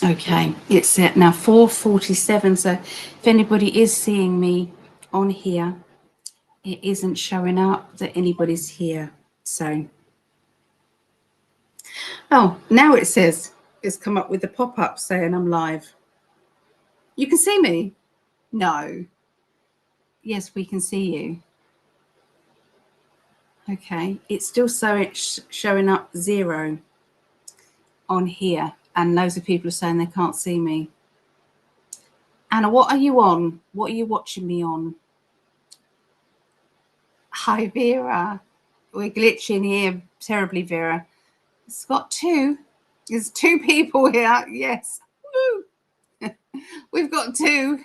Okay, it's now 4:47. So if anybody is seeing me on here, it isn't showing up that anybody's here. So, oh, now it says it's come up with the pop-up saying I'm live. You can see me? No. Yes, we can see you. Okay, it's still showing up 0 on here, and loads of people are saying they can't see me. Anna, what are you on? What are you watching me on? Hi, Vera. We're glitching here terribly, Vera. It's got 2. There's 2 people here. Yes. Woo. We've got 2.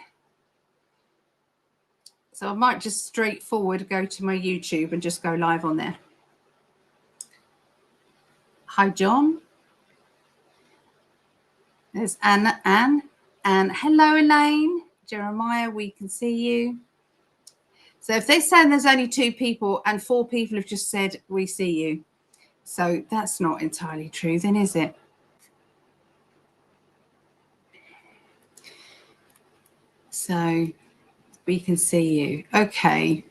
So I might just straightforward go to my YouTube and just go live on there. Hi, John. There's Anne. And hello, Elaine. Jeremiah, we can see you. So if they're saying there's only 2 people and 4 people have just said we see you, so that's not entirely true then, is it? So we can see you. Okay.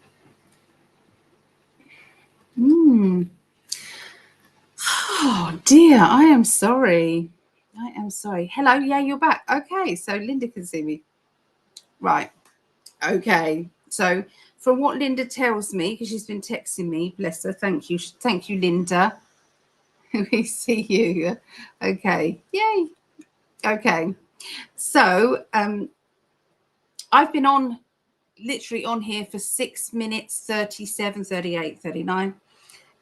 Oh dear, I am sorry. I am sorry. Hello, yeah, you're back. Okay, so Linda can see me. Right. Okay. So from what Linda tells me, because she's been texting me, bless her, thank you. Thank you, Linda. We see you. Okay. Yay. Okay. So I've been on literally on here for 6 minutes, 37, 38, 39.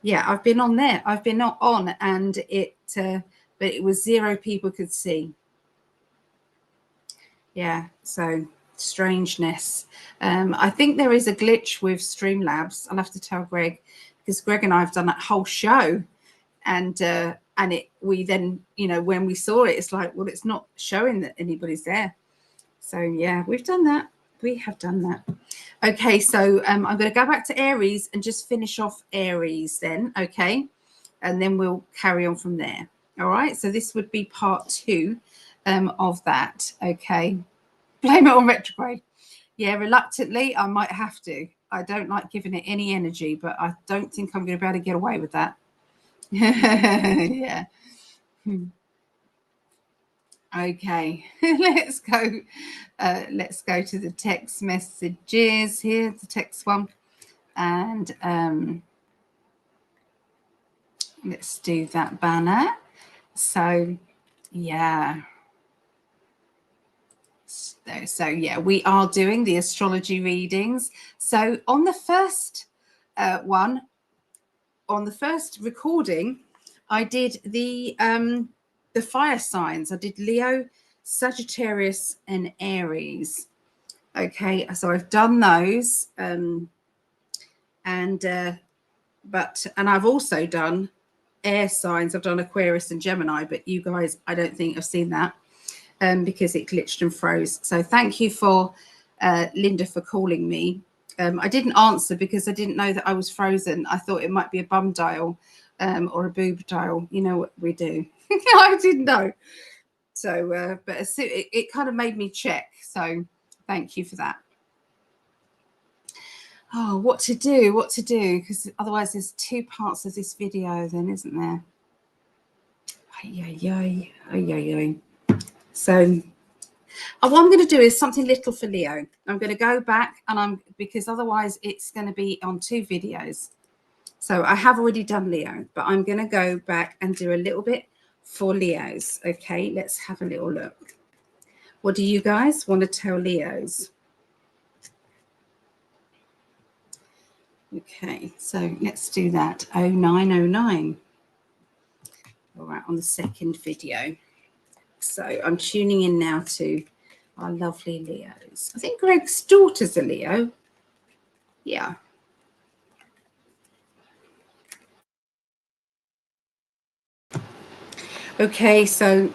Yeah, I've been on there. I've been on, and but it was 0 people could see. Yeah, so strangeness. I think there is a glitch with Streamlabs. I'll have to tell Greg, because Greg and I have done that whole show, and we then, you know, when we saw it, it's like, well, it's not showing that anybody's there. So yeah, we've done that. We have done that. Okay, so I'm going to go back to Aries and just finish off Aries then, okay? And then we'll carry on from there. All right, so this would be part 2 of that, okay? Blame it on retrograde. Yeah, reluctantly, I might have to. I don't like giving it any energy, but I don't think I'm going to be able to get away with that. Yeah. Okay, let's go. Let's go to the text messages here, the text one, and let's do that banner. So, yeah. So yeah, we are doing the astrology readings. So on the first one, on the first recording, I did the fire signs. I did Leo, Sagittarius, and Aries. Okay, so I've done those, and I've also done air signs. I've done Aquarius and Gemini, but you guys, I don't think have seen that because it glitched and froze. So thank you for Linda for calling me. I didn't answer because I didn't know that I was frozen. I thought it might be a bum dial or a boob dial. You know what we do. I didn't know. So, but it kind of made me check. So thank you for that. Oh, what to do, because otherwise there's 2 parts of this video then, isn't there? So what I'm going to do is something little for Leo. I'm going to go back because otherwise it's going to be on 2 videos. So I have already done Leo, but I'm going to go back and do a little bit for Leos. Okay, let's have a little look. What do you guys want to tell Leos? Okay, so let's do that. 0909. All right, on the second video. So I'm tuning in now to our lovely Leos. I think Greg's daughter's a Leo. Yeah. Okay, so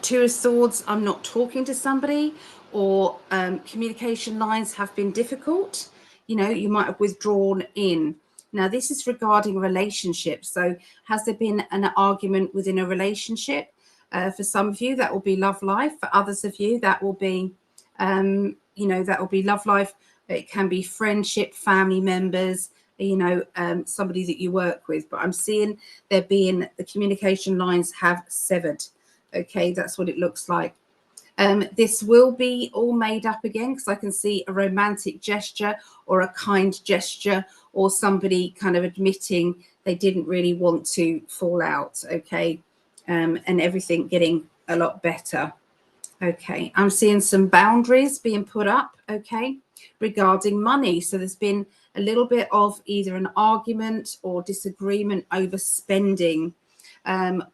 Two of Swords, I'm not talking to somebody, or communication lines have been difficult. You know, you might have withdrawn in. Now, this is regarding relationships. So has there been an argument within a relationship? For some of you, that will be love life. For others of you, that will be, you know, that will be love life. It can be friendship, family members, you know, somebody that you work with. But I'm seeing there being the communication lines have severed. Okay, that's what it looks like. This will be all made up again, because I can see a romantic gesture or a kind gesture, or somebody kind of admitting they didn't really want to fall out. Okay, and everything getting a lot better. Okay, I'm seeing some boundaries being put up, okay, regarding money. So there's been a little bit of either an argument or disagreement over spending,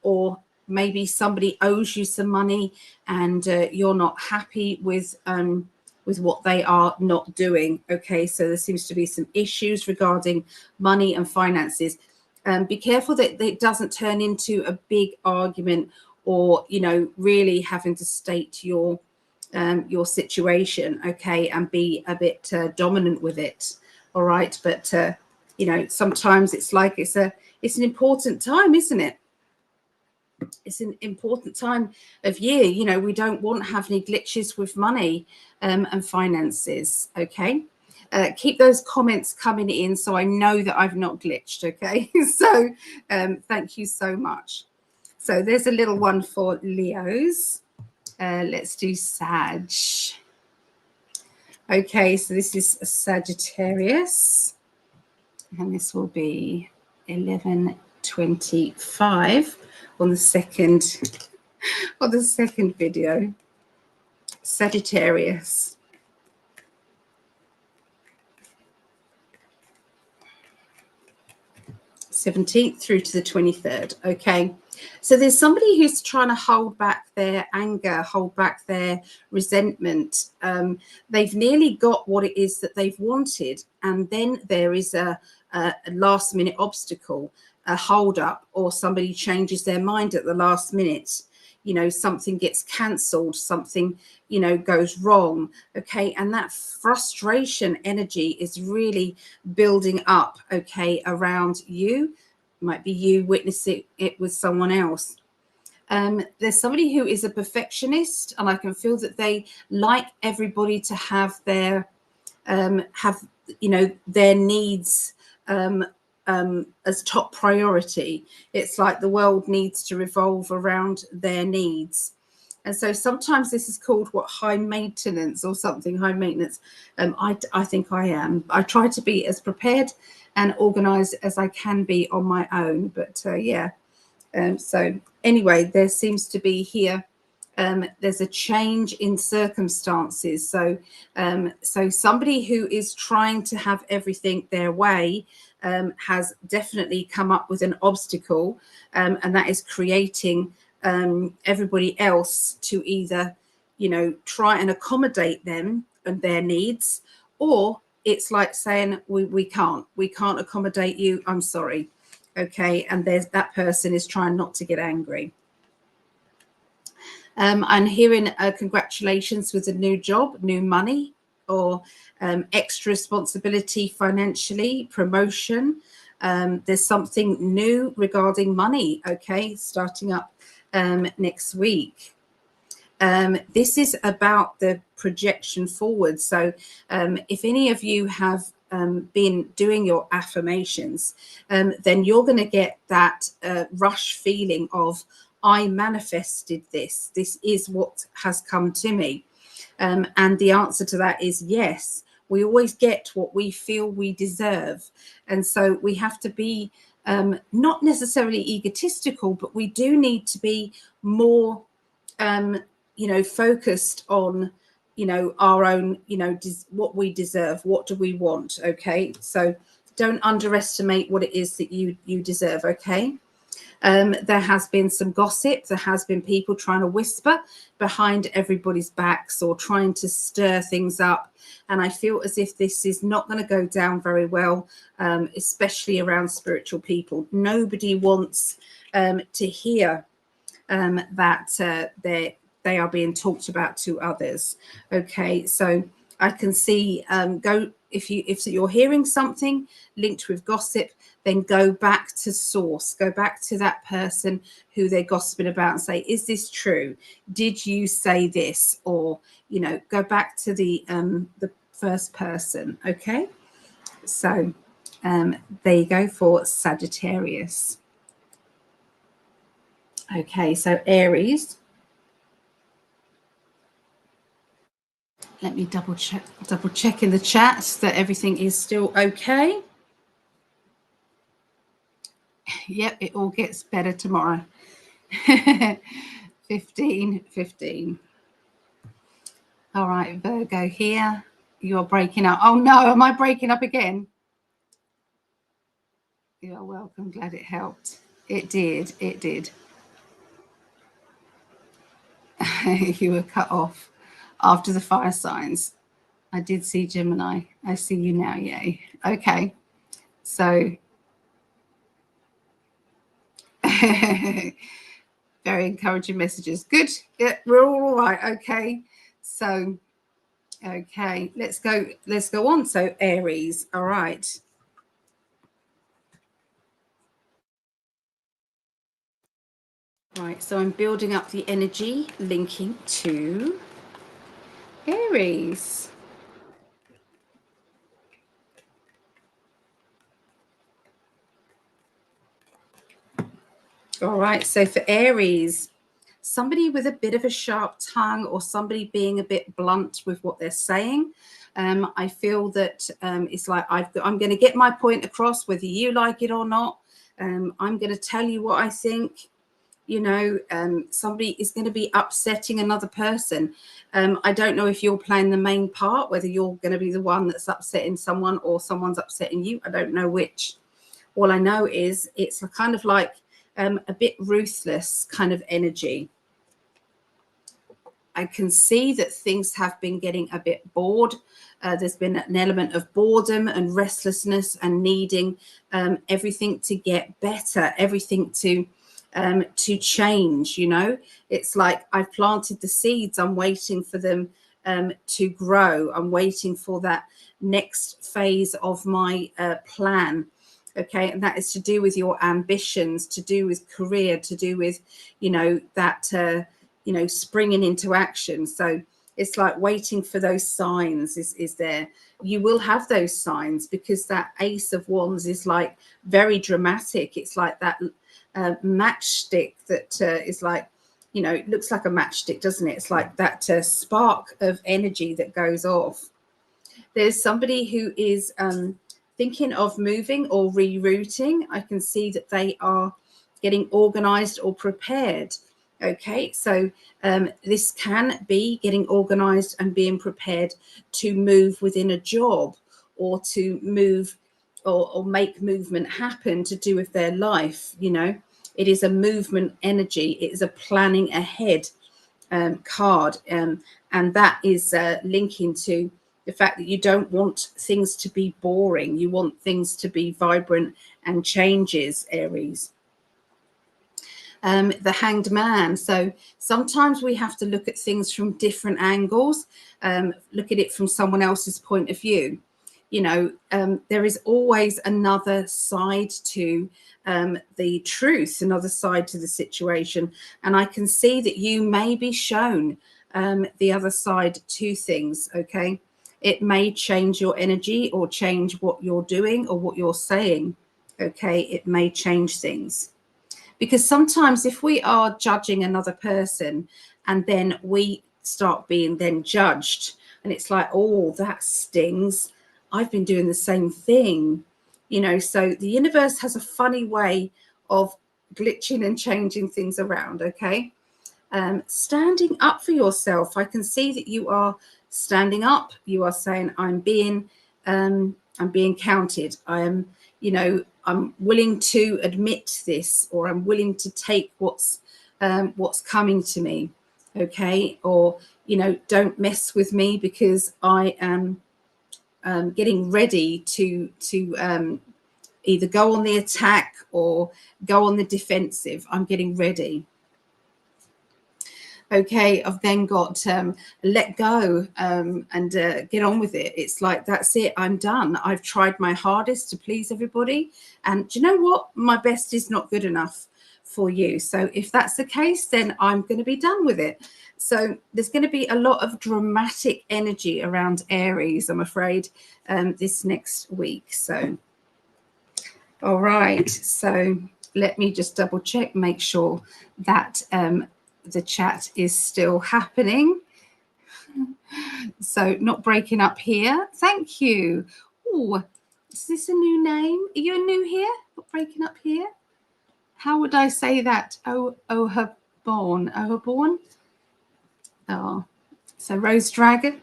or maybe somebody owes you some money and you're not happy with what they are not doing. Okay, so there seems to be some issues regarding money and finances. Be careful that it doesn't turn into a big argument, or, you know, really having to state your situation, okay, and be a bit dominant with it. All right, but you know, sometimes it's like it's an important time, isn't it? It's an important time of year. You know, we don't want to have any glitches with money and finances. Okay, keep those comments coming in so I know that I've not glitched. Okay, so thank you so much. So there's a little one for Leos. Let's do Sag. Okay, so this is a Sagittarius, and this will be 11:25 on the second video. Sagittarius. (17th through to the 23rd). Okay, so there's somebody who's trying to hold back their anger, hold back their resentment. They've nearly got what it is that they've wanted, and then there is a last minute obstacle, a hold up, or somebody changes their mind at the last minute. You know, something gets cancelled, something, you know, goes wrong. Okay, and that frustration energy is really building up, okay, around you. Might be you witnessing it with someone else. There's somebody who is a perfectionist, and I can feel that they like everybody to have their you know, their needs as top priority. It's like the world needs to revolve around their needs. And so sometimes this is called what, high maintenance or something, high maintenance. I think I am. I try to be as prepared and organized as I can be on my own. But yeah. So anyway, there seems to be here, there's a change in circumstances. So so somebody who is trying to have everything their way has definitely come up with an obstacle, and that is creating everybody else to either, you know, try and accommodate them and their needs, or it's like saying we can't accommodate you, I'm sorry. Okay, and there's that person is trying not to get angry. I'm hearing congratulations with a new job, new money, or extra responsibility financially, promotion. There's something new regarding money, okay, starting up next week. This is about the projection forward. So if any of you have been doing your affirmations, then you're going to get that rush feeling of, I manifested this. This is what has come to me. And the answer to that is yes. We always get what we feel we deserve. And so we have to be not necessarily egotistical, but we do need to be more, you know, focused on, you know, our own, you know, what we deserve. What do we want? Okay. So don't underestimate what it is that you deserve. Okay. There has been some gossip. There has been people trying to whisper behind everybody's backs or trying to stir things up. And I feel as if this is not going to go down very well, especially around spiritual people. Nobody wants to hear that they are being talked about to others. Okay, so I can see if you're hearing something linked with gossip, then go back to source, go back to that person who they're gossiping about and say, is this true? Did you say this? Or, you know, go back to the first person. Okay, so there you go for Sagittarius. Okay, so Aries. Let me double check in the chat that everything is still okay. Yep, it all gets better tomorrow. 15. All right, Virgo here. You're breaking up. Oh no, am I breaking up again? You're welcome. Glad it helped. It did. You were cut off after the fire signs. I did see Gemini. I see you now. Yay. Okay. So very encouraging messages. Good. Yeah, we're all right. Okay. So, okay, let's go on. So Aries. All right. Right. So I'm building up the energy linking to Aries. All right. So for Aries, somebody with a bit of a sharp tongue or somebody being a bit blunt with what they're saying. I feel that it's like I'm going to get my point across, whether you like it or not. I'm going to tell you what I think. You know, somebody is going to be upsetting another person. I don't know if you're playing the main part, whether you're going to be the one that's upsetting someone or someone's upsetting you. I don't know which. All I know is it's kind of like a bit ruthless kind of energy. I can see that things have been getting a bit bored. There's been an element of boredom and restlessness and needing everything to get better, everything to change. You know, it's like I've planted the seeds. I'm waiting for them to grow. I'm waiting for that next phase of my plan. Okay, and that is to do with your ambitions, to do with career, to do with, you know, that springing into action. So it's like waiting for those signs is there. You will have those signs because that Ace of Wands is like very dramatic. It's like that matchstick that is like, you know, it looks like a matchstick, doesn't it? It's like that spark of energy that goes off. There's somebody who is thinking of moving or rerouting. I can see that they are getting organized or prepared. Okay, so this can be getting organized and being prepared to move within a job or to move or make movement happen to do with their life. You know, it is a movement energy. It is a planning ahead card, and that is linking to the fact that you don't want things to be boring. You want things to be vibrant and changes, Aries. The Hanged Man. So sometimes we have to look at things from different angles, look at it from someone else's point of view. You know, there is always another side to the truth, another side to the situation. And I can see that you may be shown the other side to things, okay? It may change your energy or change what you're doing or what you're saying, okay? It may change things. Because sometimes if we are judging another person and then we start being then judged and it's like, oh, that stings. I've been doing the same thing, you know. So the universe has a funny way of glitching and changing things around, okay? Standing up for yourself. I can see that you are standing up. You are saying, I'm being counted. I am, you know, I'm willing to admit this, or I'm willing to take what's coming to me, okay? Or, you know, don't mess with me because I am getting ready to either go on the attack or go on the defensive. I'm getting ready. Okay, I've then got let go and get on with it. It's like, that's it, I'm done. I've tried my hardest to please everybody, and do you know what, my best is not good enough for you. So if that's the case, then I'm going to be done with it. So there's going to be a lot of dramatic energy around Aries, I'm afraid, this next week. So all right, so let me just double check, make sure that the chat is still happening. So not breaking up here. Thank you. Oh, is this a new name? Are you new here? Not breaking up here? How would I say that? Oherborn. Oh, so Rose Dragon.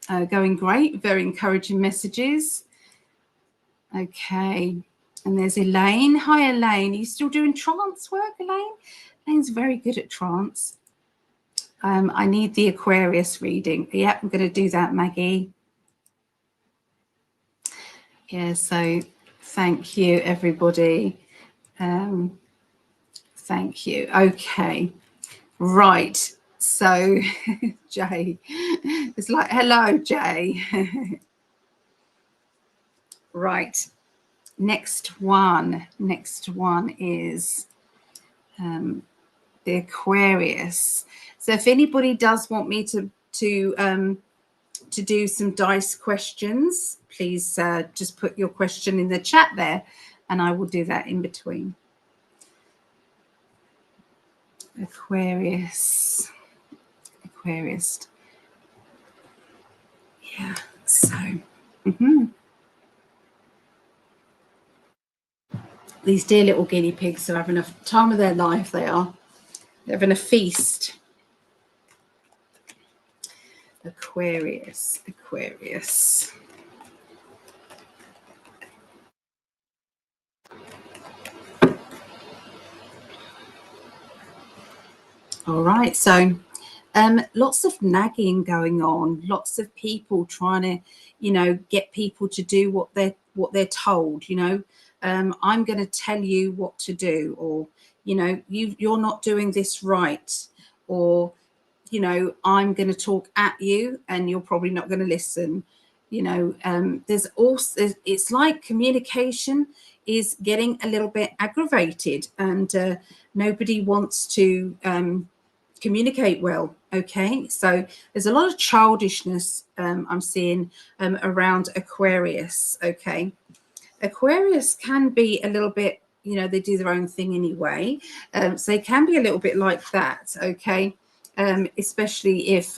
Going great. Very encouraging messages. Okay. And there's Elaine. Hi, Elaine. Are you still doing trance work, Elaine? Elaine's very good at trance. I need the Aquarius reading. Yep, I'm going to do that, Maggie. Yeah, so thank you, everybody. Thank you. Okay. Right. So, Jay. It's like, hello, Jay. Right. Next one is the Aquarius. So if anybody does want me to do some dice questions, please just put your question in the chat there, and I will do that in between. Aquarius. Yeah. So. These dear little guinea pigs are having a time of their life. They're having a feast. Aquarius. All right, so lots of nagging going on, lots of people trying to, get people to do what they're told. I'm going to tell you what to do, or you're not doing this right, or I'm going to talk at you and you're probably not going to listen. There's also, it's like communication is getting a little bit aggravated, and nobody wants to communicate well. Okay, so there's a lot of childishness I'm seeing around Aquarius. Okay, Aquarius can be a little bit, they do their own thing anyway, so they can be a little bit like that. Okay, especially if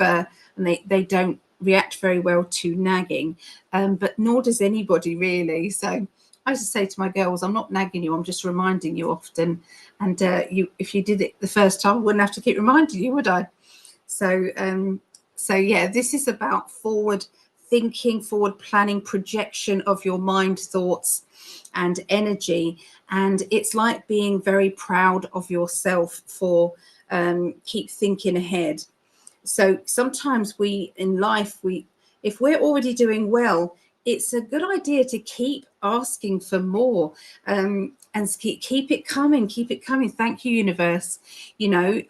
they don't react very well to nagging, but nor does anybody really. So I just say to my girls, I'm not nagging you, I'm just reminding you often. And if you did it the first time, I wouldn't have to keep reminding you, would I? So yeah, this is about forward thinking, forward planning, projection of your mind, thoughts and energy. And it's like being very proud of yourself for keep thinking ahead. So sometimes in life, if we're already doing well, it's a good idea to keep asking for more, and keep it coming. Thank you, universe. You're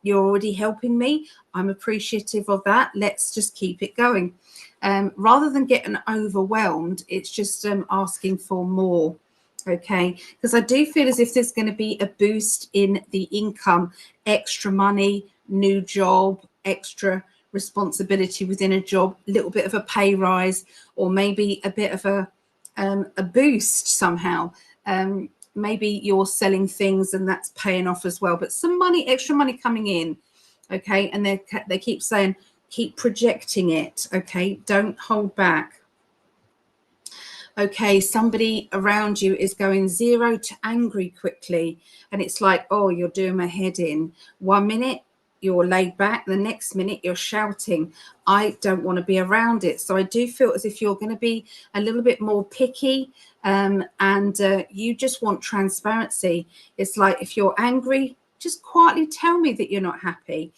already helping me. I'm appreciative of that. Let's just keep it going. Rather than getting overwhelmed, it's just asking for more. Okay, because I do feel as if there's going to be a boost in the income, extra money, new job, extra responsibility within a job, a little bit of a pay rise, or maybe a bit of a boost somehow. Maybe you're selling things and that's paying off as well, but some money, extra money coming in. Okay, and they keep saying, keep projecting it. Okay, don't hold back. Okay, somebody around you is going 0 to angry quickly, and it's like, oh, you're doing my head in. 1 minute you're laid back, the next minute you're shouting. I don't want to be around it. So I do feel as if you're going to be a little bit more picky, and you just want transparency. It's like, if you're angry, just quietly tell me that you're not happy.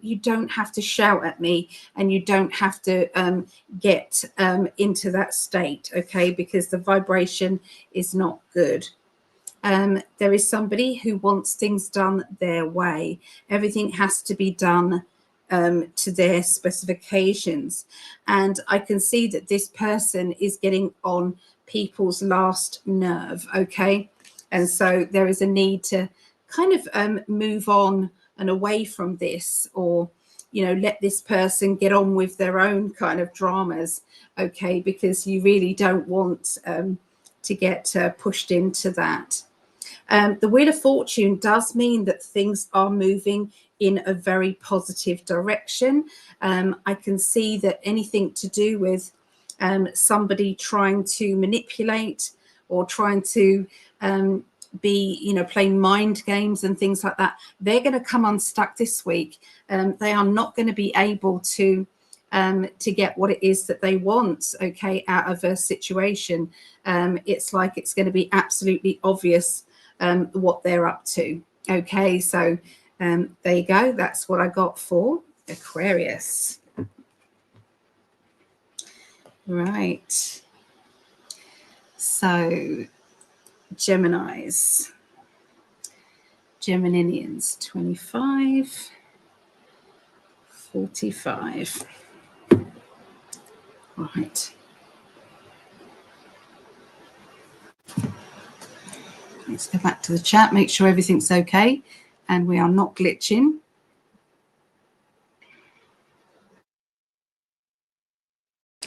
You don't have to shout at me, and you don't have to get into that state, okay? Because the vibration is not good. There is somebody who wants things done their way. Everything has to be done to their specifications. And I can see that this person is getting on people's last nerve, okay? And so there is a need to kind of move on and away from this, or, you know, let this person get on with their own kind of dramas, okay? Because you really don't want to get pushed into that. The Wheel of Fortune does mean that things are moving in a very positive direction. I can see that anything to do with somebody trying to manipulate or trying to be, you know, playing mind games and things like that, they're going to come unstuck this week. They are not going to be able to get what it is that they want, okay, out of a situation. It's like it's going to be absolutely obvious what they're up to. Okay, so there you go. That's what I got for Aquarius. Right. So Gemini's. Geminians, 25, 45. Right. Let's go back to the chat, make sure everything's okay and we are not glitching.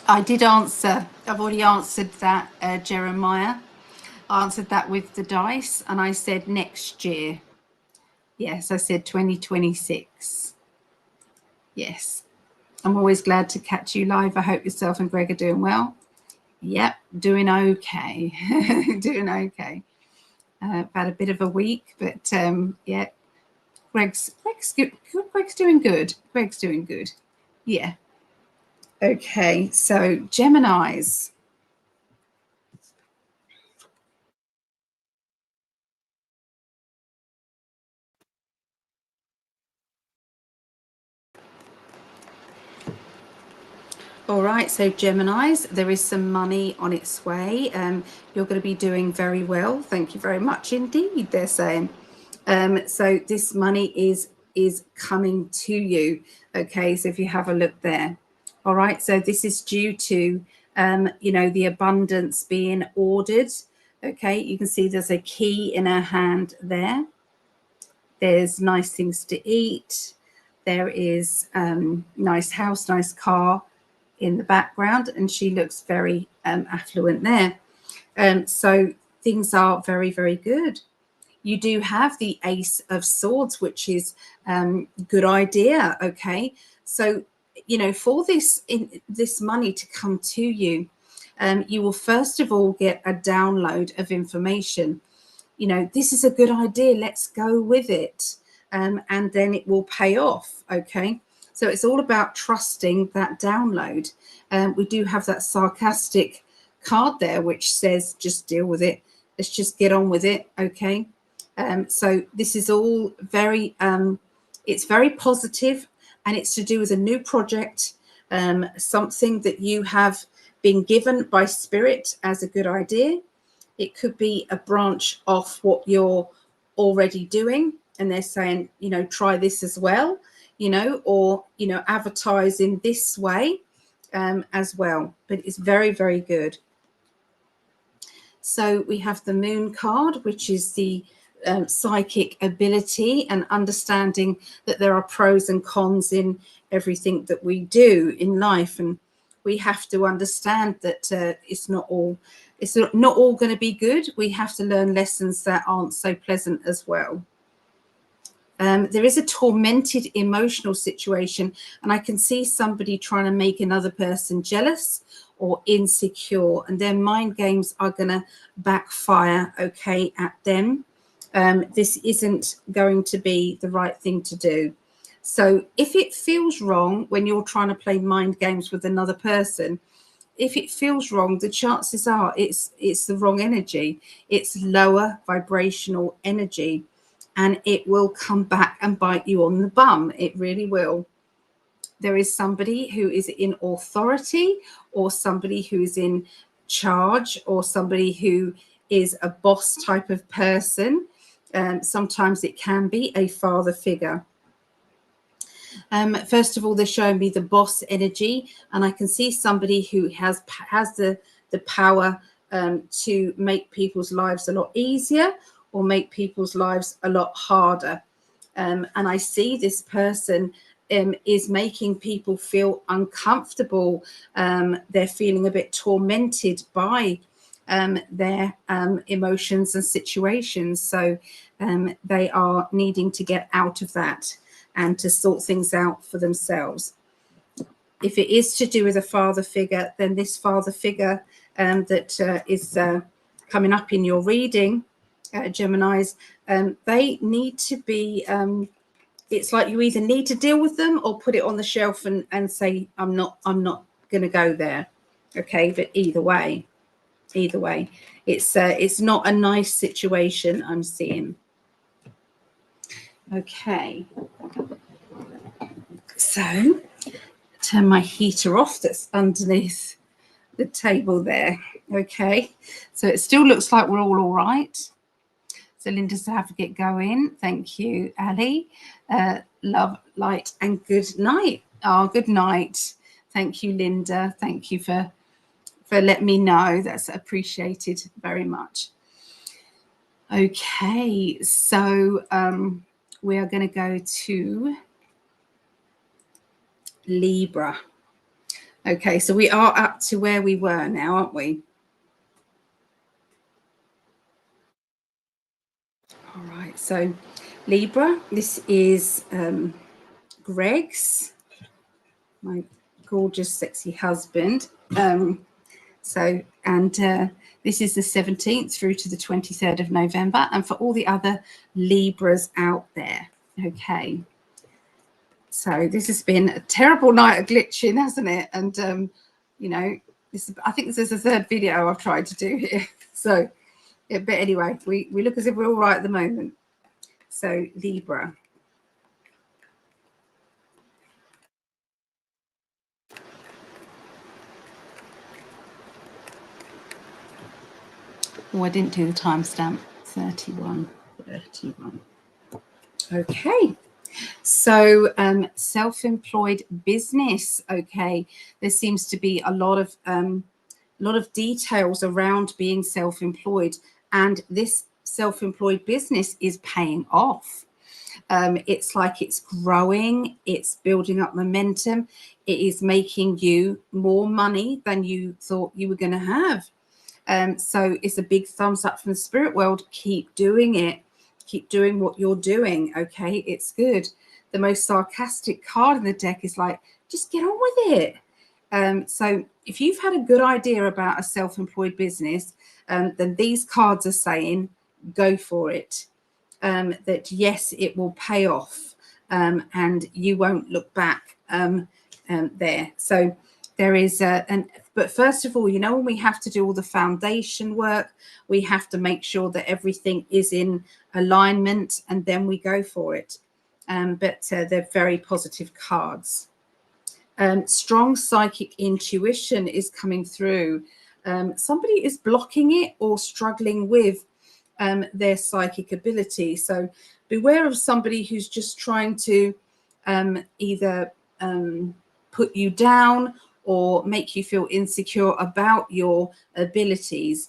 I did answer. I've already answered that, Jeremiah. I answered that with the dice and I said next year. Yes, I said 2026. Yes. I'm always glad to catch you live. I hope yourself and Greg are doing well. Yep, doing okay. Doing okay. I've had a bit of a week, but yeah, Greg's doing good. Greg's doing good. Yeah. Okay, so Geminis. All right, so Geminis, there is some money on its way. You're going to be doing very well. Thank you very much indeed, they're saying. So this money is coming to you. Okay, so if you have a look there. All right, so this is due to, you know, the abundance being ordered. Okay, you can see there's a key in her hand there. There's nice things to eat. There is nice house, nice car in the background, and she looks very affluent there. So things are very, very good. You do have the Ace of Swords, which is good idea. Okay, so you know, for this money to come to you, you will first of all get a download of information. You know, this is a good idea. Let's go with it, and then it will pay off. Okay. So it's all about trusting that download. We do have that sarcastic card there, which says, just deal with it. Let's just get on with it. Okay. So this is all very, it's very positive, and it's to do with a new project, something that you have been given by Spirit as a good idea. It could be a branch off what you're already doing, and they're saying, you know, try this as well. You know, or, you know, advertise in this way as well. But it's very, very good. So we have the Moon card, which is the psychic ability and understanding that there are pros and cons in everything that we do in life. And we have to understand that it's not all going to be good. We have to learn lessons that aren't so pleasant as well. There is a tormented emotional situation, and I can see somebody trying to make another person jealous or insecure, and their mind games are going to backfire, okay, at them. This isn't going to be the right thing to do. So if it feels wrong when you're trying to play mind games with another person, if it feels wrong, the chances are it's the wrong energy. It's lower vibrational energy. And it will come back and bite you on the bum. It really will. There is somebody who is in authority, or somebody who is in charge, or somebody who is a boss type of person. Sometimes it can be a father figure. First of all, they're showing me the boss energy, and I can see somebody who has the power to make people's lives a lot easier or make people's lives a lot harder. And I see this person is making people feel uncomfortable. They're feeling a bit tormented by their emotions and situations. So they are needing to get out of that and to sort things out for themselves. If it is to do with a father figure, then this father figure that is coming up in your reading, Geminis, they need to be, it's like you either need to deal with them or put it on the shelf and say, I'm not going to go there. Okay, but either way, it's not a nice situation I'm seeing. Okay. So turn my heater off that's underneath the table there. Okay, so it still looks like we're all right. So Linda's have to get going. Thank you, Ali. Love, light, and good night. Oh, good night. Thank you, Linda. Thank you for letting me know. That's appreciated very much. Okay, so we are going to go to Libra. Okay, so we are up to where we were now, aren't we? All right, so Libra, this is Gregg's, my gorgeous, sexy husband. This is the 17th through to the 23rd of November, and for all the other Libras out there. Okay. So this has been a terrible night of glitching, hasn't it? And, you know, I think this is the third video I've tried to do here. So, yeah, but anyway, we look as if we're all right at the moment. So Libra. Oh, I didn't do the timestamp. 31. Okay. So self-employed business. Okay, there seems to be a lot of details around being self-employed, and this self-employed business is paying off. It's like it's growing, it's building up momentum, it is making you more money than you thought you were going to have. So it's a big thumbs up from the spirit world. Keep doing it. Keep doing what you're doing. Okay, it's good. The most sarcastic card in the deck is like, just get on with it. So if you've had a good idea about a self-employed business, then these cards are saying, go for it. That yes, it will pay off, and you won't look back there. So there is but first of all, you know, when we have to do all the foundation work, we have to make sure that everything is in alignment, and then we go for it. But they're very positive cards. Strong psychic intuition is coming through. Somebody is blocking it or struggling with their psychic ability. So beware of somebody who's just trying to either put you down or make you feel insecure about your abilities.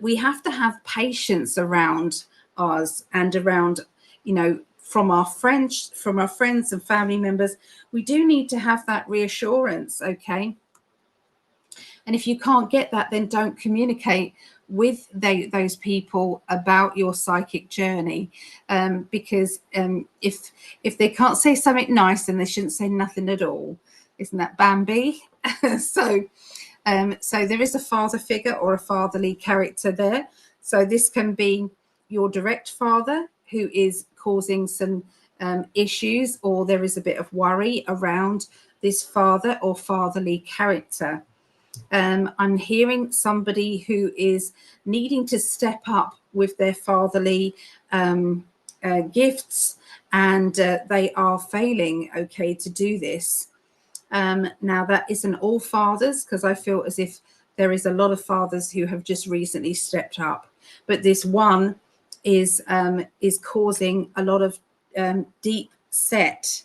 We have to have patience around us and around, you know, from our friends and family members. We do need to have that reassurance, okay? And if you can't get that, then don't communicate with those people about your psychic journey, because if they can't say something nice, then they shouldn't say nothing at all. Isn't that Bambi? So there is a father figure or a fatherly character there. So this can be your direct father who is causing some issues, or there is a bit of worry around this father or fatherly character. I'm hearing somebody who is needing to step up with their fatherly gifts, and they are failing, okay, to do this. Now, that isn't all fathers, because I feel as if there is a lot of fathers who have just recently stepped up but this one is causing a lot of deep set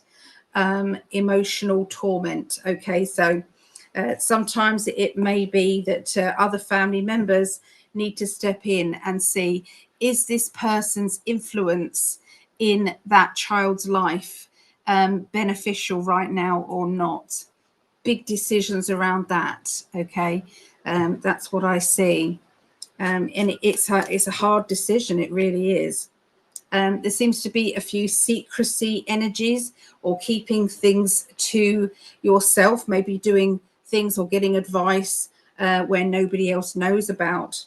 emotional torment. Okay, so sometimes it may be that other family members need to step in and see, is this person's influence in that child's life beneficial right now or not? Big decisions around that. Okay, that's what I see, and it's a hard decision. It really is. There seems to be a few secrecy energies, or keeping things to yourself, maybe doing things or getting advice where nobody else knows about.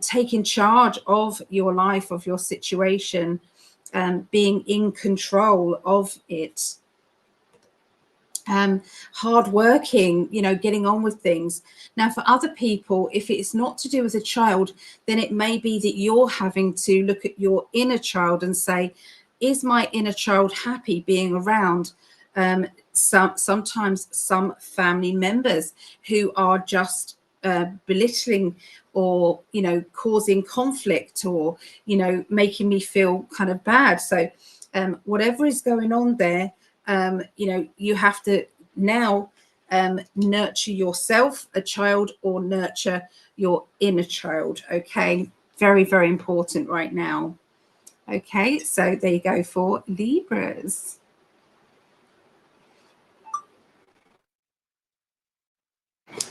Taking charge of your life, of your situation, being in control of it. Hard working, getting on with things. Now, for other people, if it's not to do with a child, then it may be that you're having to look at your inner child and say, is my inner child happy being around sometimes some family members who are just belittling, or causing conflict, or making me feel kind of bad. So whatever is going on there, you have to now nurture yourself, a child, or nurture your inner child. Okay, very, very important right now. Okay, so there you go for Libras.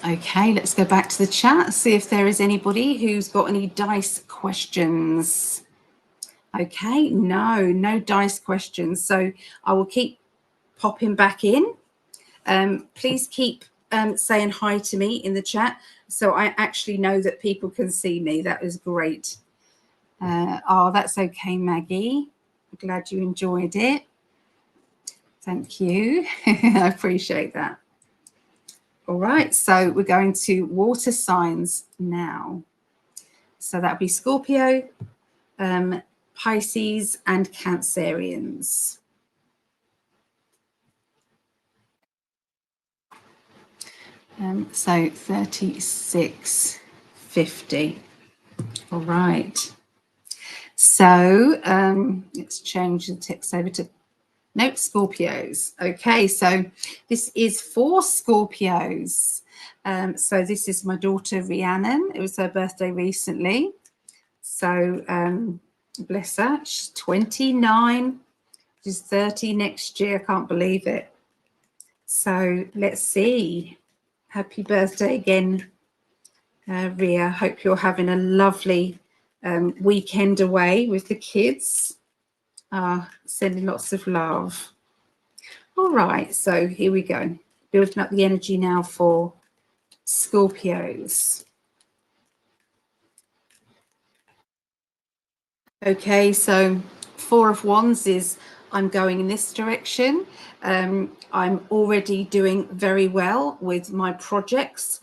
Okay, let's go back to the chat, see if there is anybody who's got any dice questions. Okay, no dice questions. So I will keep popping back in. Please keep saying hi to me in the chat, so I actually know that people can see me. That is great. Oh, that's okay, Maggie. I'm glad you enjoyed it. Thank you. I appreciate that. All right, so we're going to water signs now. So that'll be Scorpio, Pisces, and Cancerians. So 3650. All right. So let's change the text over to Scorpios. Okay, so this is for Scorpios. So this is my daughter Rhiannon. It was her birthday recently. So bless her. She's 29. She's 30 next year. I can't believe it. So let's see. Happy birthday again, Ria. Hope you're having a lovely weekend away with the kids. Sending lots of love. All right, so here we go. Building up the energy now for Scorpios. Okay, so Four of Wands is I'm going in this direction. I'm already doing very well with my projects,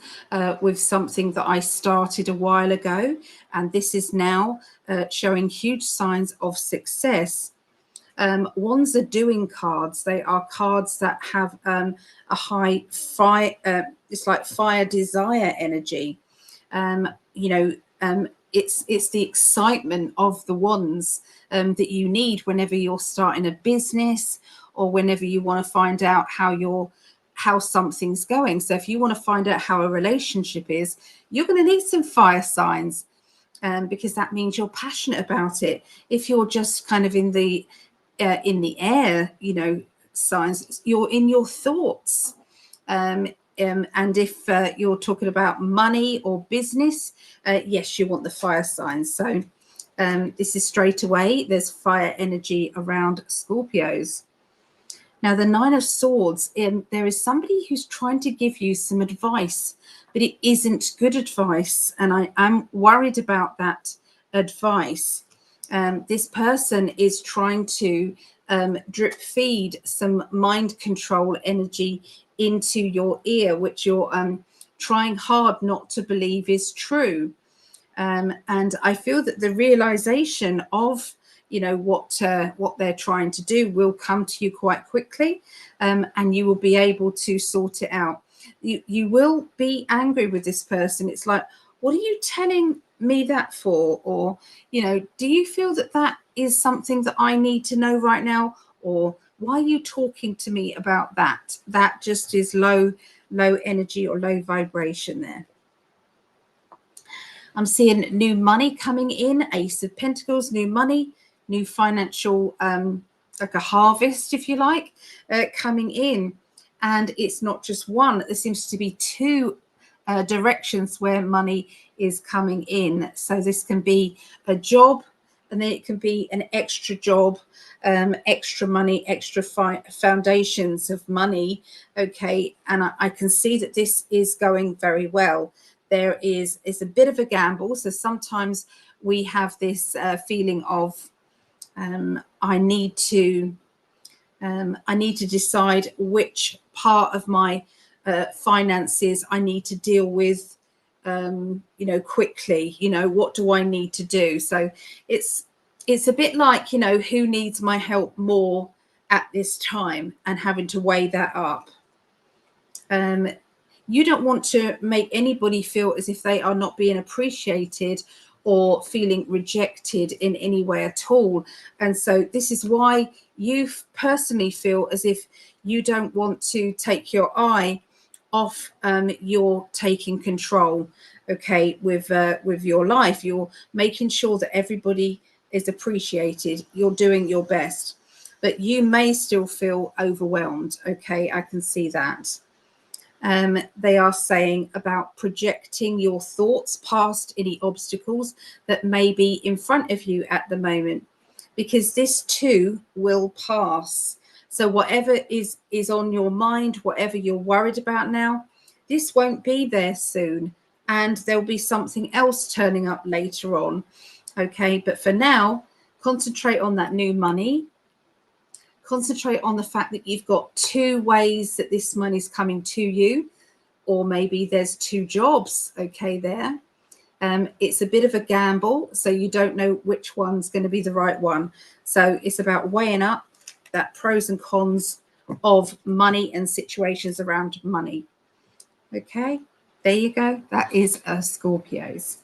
with something that I started a while ago, and this is now showing huge signs of success. Wands are doing cards. They are cards that have a high fire, it's like fire desire energy. It's the excitement of the wands that you need whenever you're starting a business, or whenever you want to find out how something's going. So if you want to find out how a relationship is, you're going to need some fire signs, because that means you're passionate about it. If you're just kind of in the air, signs, you're in your thoughts. And if you're talking about money or business, yes, you want the fire signs. So this is straight away, there's fire energy around Scorpios. Now, the Nine of Swords, there is somebody who's trying to give you some advice, but it isn't good advice. And I am worried about that advice. This person is trying to drip feed some mind control energy into your ear, which you're trying hard not to believe is true. And I feel that the realization of what they're trying to do will come to you quite quickly, and you will be able to sort it out. You will be angry with this person. It's like, what are you telling me that for? Or, you know, do you feel that that is something that I need to know right now? Or why are you talking to me about that? That just is low energy or low vibration there. I'm seeing new money coming in, Ace of Pentacles, new money, new financial, like a harvest, if you like, coming in. And it's not just one. There seems to be two directions where money is coming in. So this can be a job, and then it can be an extra job, extra money, extra foundations of money. Okay, and I can see that this is going very well. There is a bit of a gamble. So sometimes we have this feeling of I need to decide which part of my finances I need to deal with, you know, quickly. You know, what do I need to do? So it's a bit like, you know, who needs my help more at this time, and having to weigh that up. You don't want to make anybody feel as if they are not being appreciated or feeling rejected in any way at all. And so this is why you personally feel as if you don't want to take your eye off your taking control, okay, with your life. You're making sure that everybody is appreciated. You're doing your best, but you may still feel overwhelmed. Okay, I can see that. They are saying about projecting your thoughts past any obstacles that may be in front of you at the moment, because this too will pass. So whatever is on your mind, whatever you're worried about now, this won't be there soon, and there'll be something else turning up later on. Okay, but for now, concentrate on that new money. Concentrate on the fact that you've got two ways that this money's coming to you, or maybe there's two jobs, okay, there. It's a bit of a gamble, so you don't know which one's going to be the right one. So it's about weighing up that pros and cons of money and situations around money. Okay, there you go. That is Scorpios.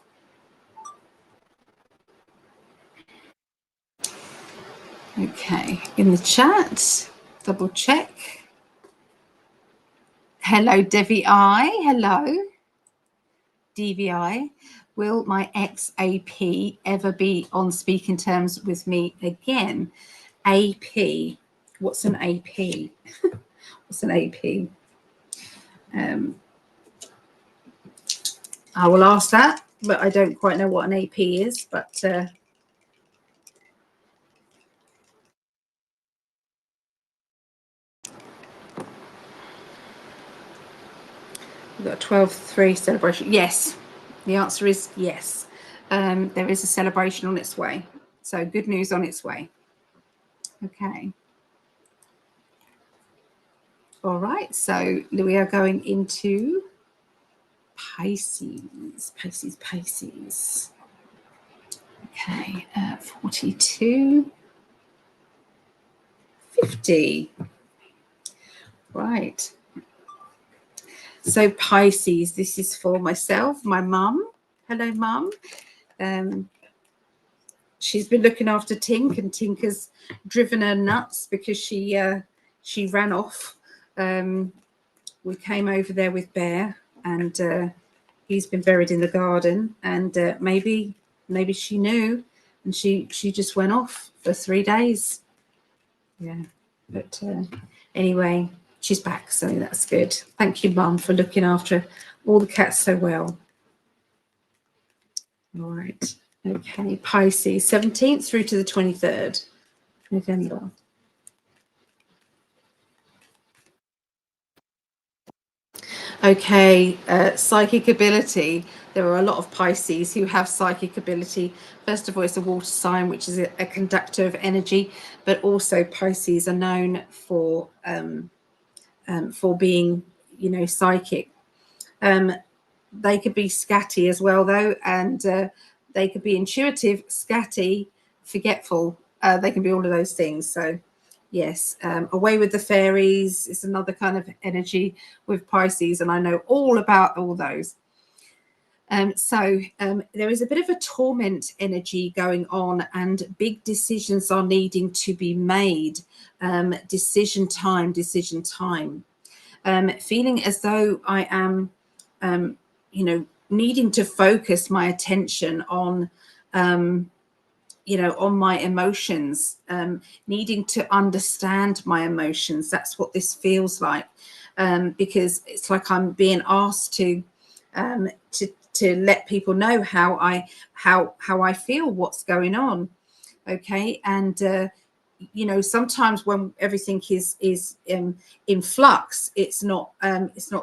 Okay, in the chat, double check. Hello, Devi I. Hello, DVI. Will my ex-AP ever be on speaking terms with me again? AP. What's an AP? What's an AP? I will ask that, but I don't quite know what an AP is. But we've got a 12/3 celebration. Yes, the answer is yes. There is a celebration on its way. So good news on its way. Okay. All right. So we are going into Pisces. Pisces. Okay. 42. 50. Right. So Pisces, this is for myself, my mum. Hello, mum. She's been looking after Tink, and Tink has driven her nuts because she ran off. We came over there with Bear, and he's been buried in the garden, and maybe she knew, and she just went off for 3 days. Yeah, but anyway, she's back, so that's good. Thank you, Mum, for looking after all the cats so well. All right. Okay, Pisces, 17th through to the 23rd November. Okay, psychic ability. There are a lot of Pisces who have psychic ability. First of all, it's a water sign, which is a conductor of energy, but also Pisces are known for being, you know, psychic. They could be scatty as well, though, and they could be intuitive, scatty, forgetful. They can be all of those things. So yes, away with the fairies is another kind of energy with Pisces, and I know all about all those. There is a bit of a torment energy going on, and big decisions are needing to be made. Decision time. Feeling as though I am, needing to focus my attention on, on my emotions, needing to understand my emotions. That's what this feels like, because it's like I'm being asked to let people know how I feel, what's going on. Okay, and sometimes when everything is in flux, it's not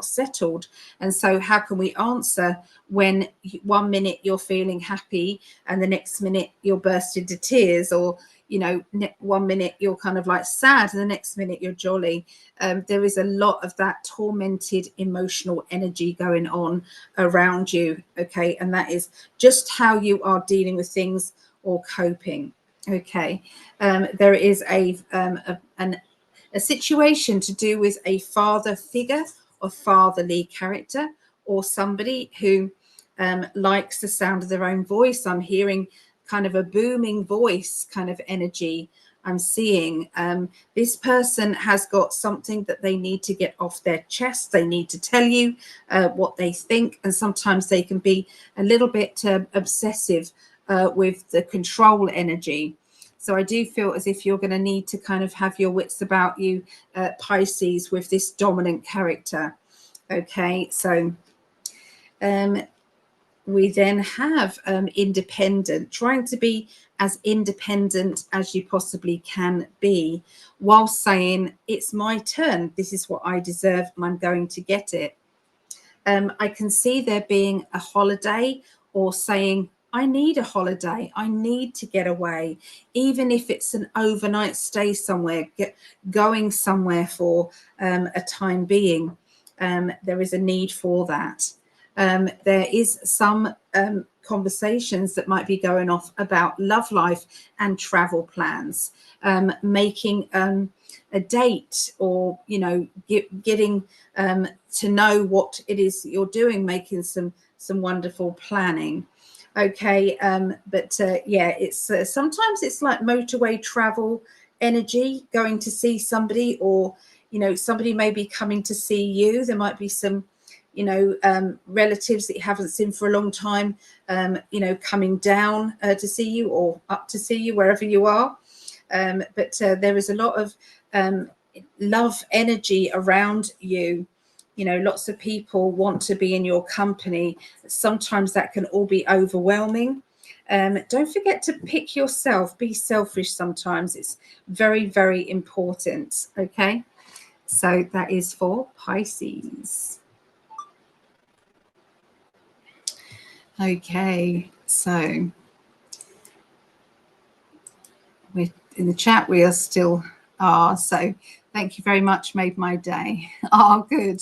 settled. And so how can we answer when 1 minute you're feeling happy and the next minute you're burst into tears, or 1 minute you're kind of like sad and the next minute you're jolly? There is a lot of that tormented emotional energy going on around you. Okay, and that is just how you are dealing with things or coping. Okay, there is a situation to do with a father figure or fatherly character, or somebody who likes the sound of their own voice. I'm hearing kind of a booming voice kind of energy. I'm seeing this person has got something that they need to get off their chest. They need to tell you what they think, and sometimes they can be a little bit obsessive with the control energy. So I do feel as if you're going to need to kind of have your wits about you, Pisces, with this dominant character. Okay, so we then have independent, trying to be as independent as you possibly can be, while saying it's my turn, this is what I deserve, and I'm going to get it. I can see there being a holiday, or saying, I need a holiday, I need to get away, even if it's an overnight stay somewhere, going somewhere for a time being. There is a need for that. There is some conversations that might be going off about love life and travel plans, making a date, or getting to know what it is you're doing, making some wonderful planning. Okay, yeah, it's sometimes it's like motorway travel energy, going to see somebody, or somebody may be coming to see you. There might be some relatives that you haven't seen for a long time, coming down to see you, or up to see you, wherever you are. But there is a lot of love energy around you. Lots of people want to be in your company. Sometimes that can all be overwhelming. Don't forget to pick yourself. Be selfish sometimes. It's very, very important. Okay, so that is for Pisces. Okay, so we're in the chat. We are still are. So thank you very much. Made my day. Oh, good.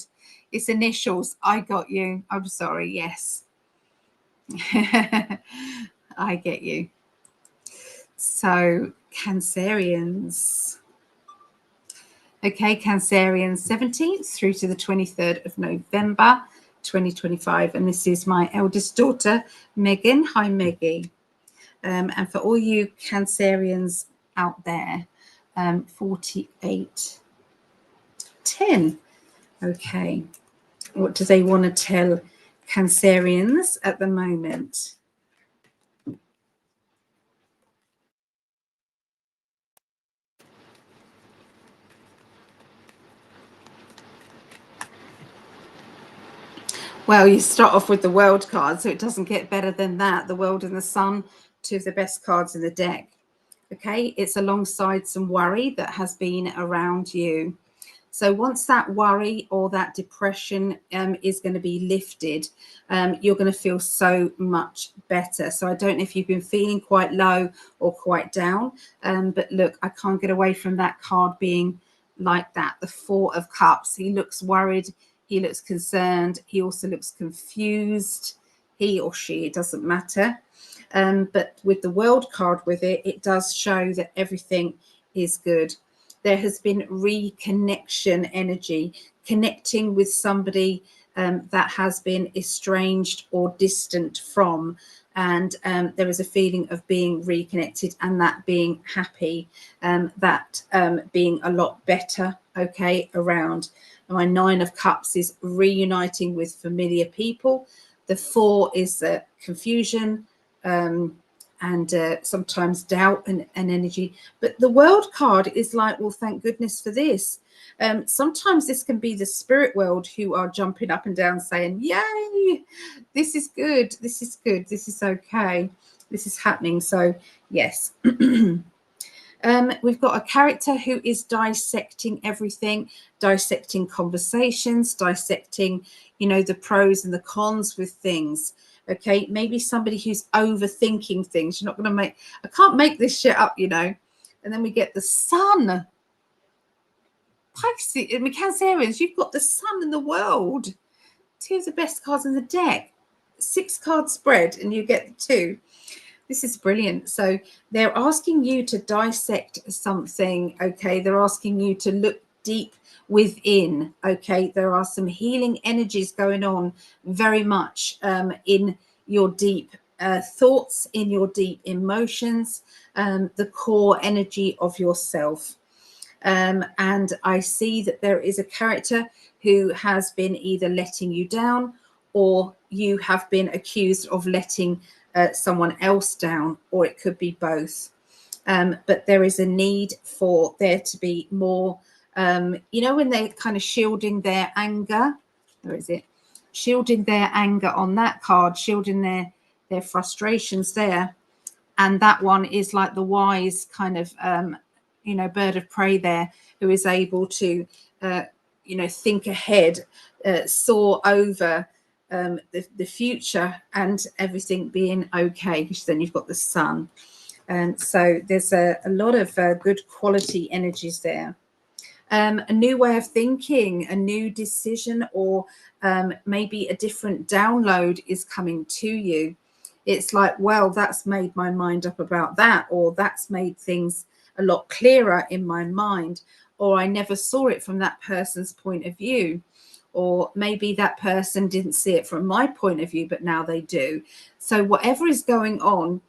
It's initials. I got you. I'm sorry. Yes. I get you. So Cancereans. Okay, Cancereans, 17th through to the 23rd of November 2025. And this is my eldest daughter, Megan. Hi, Meggie. And for all you Cancereans out there, 4810. Okay, what do they want to tell Cancereans at the moment? Well, you start off with the World card, so it doesn't get better than that. The World and the Sun, two of the best cards in the deck. Okay, it's alongside some worry that has been around you. So once that worry or that depression is going to be lifted, you're going to feel so much better. So I don't know if you've been feeling quite low or quite down, but look, I can't get away from that card being like that. The Four of Cups. He looks worried. He looks concerned. He also looks confused. He or she, it doesn't matter. But with the World card with it, it does show that everything is good. there has been reconnection energy, connecting with somebody that has been estranged or distant from. And there is a feeling of being reconnected and that being happy, that being a lot better, okay, around. My 9 of Cups is reuniting with familiar people. The 4 is confusion and sometimes doubt and energy. But the World card is like, well, thank goodness for this. Sometimes this can be the spirit world who are jumping up and down saying, yay, this is good, this is good, this is okay, this is happening. So yes. We've got a character who is dissecting everything, dissecting conversations, dissecting, you know, the pros and the cons with things. Okay, maybe somebody who's overthinking things. You're not going to make, I can't make this shit up, you know. And then we get the Sun. Pisces, Cancereans, you've got the Sun in the world. 2 of the best cards in the deck. 6 card spread and you get the 2. This is brilliant. So they're asking you to dissect something, okay? They're asking you to look deep within, okay? There are some healing energies going on very much in your deep thoughts, in your deep emotions, the core energy of yourself. And I see that there is a character who has been either letting you down or you have been accused of letting someone else down, or it could be both. But there is a need for there to be more, you know, when they're kind of shielding their anger, where is it? Shielding their anger on that card, shielding their frustrations there. And that one is like the wise kind of, you know, bird of prey there, who is able to, you know, think ahead, soar over the future and everything being okay, because then you've got the Sun. And so there's a lot of good quality energies there. A new way of thinking, a new decision, or maybe a different download is coming to you. It's like, well, that's made my mind up about that, or that's made things a lot clearer in my mind, or I never saw it from that person's point of view, or maybe that person didn't see it from my point of view, but now they do. So whatever is going on,